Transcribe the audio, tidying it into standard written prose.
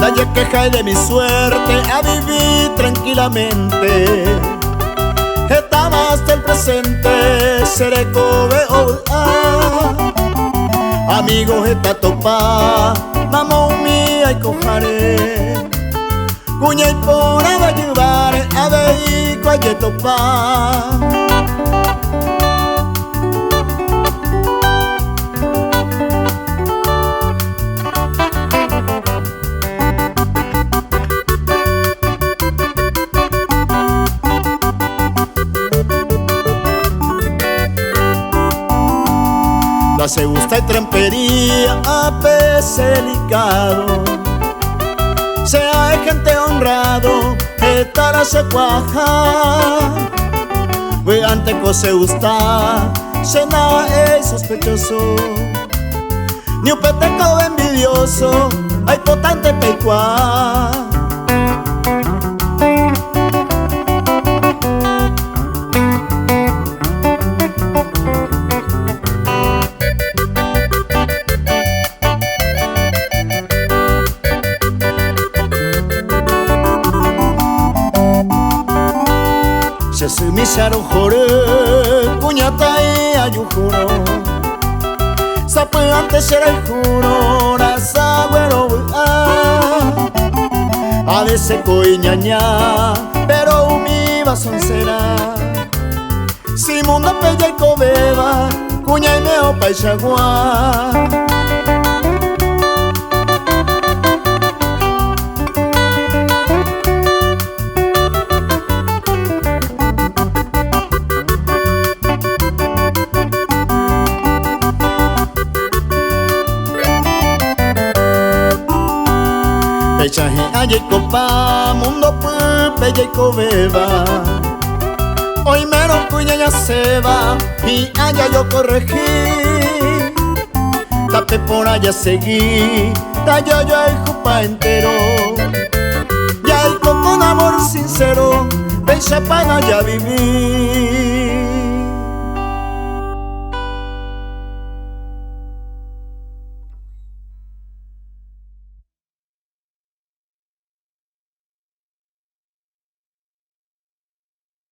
Nadie queja de mi suerte a vivir tranquilamente. Estaba hasta el presente, seré cobe amigos esta topa, mamá mía y cojaré. Cuña y por ayudar a ver cualquier topa. La se gusta y trampería a veces delicado. Sea de gente honrado, esta se cuaja. Pues antes que se gusta, se nada es sospechoso. Ni un peteco envidioso, hay potente pecuá. Se misaron jore, cuñata y ayujuro. Sapo antes era el juro, rasagüero a veces coiñaña, pero mi bazón será. Si mundo pella y cobeba, cuña y meo pa' Ixagua. Pechaje allá y copa, mundo peya y cobeba. Hoy mero cuña ya se va y allá yo corregí. Tape por allá seguí, tallo yo el jupa entero. Ya el con amor sincero, pecha para allá viví.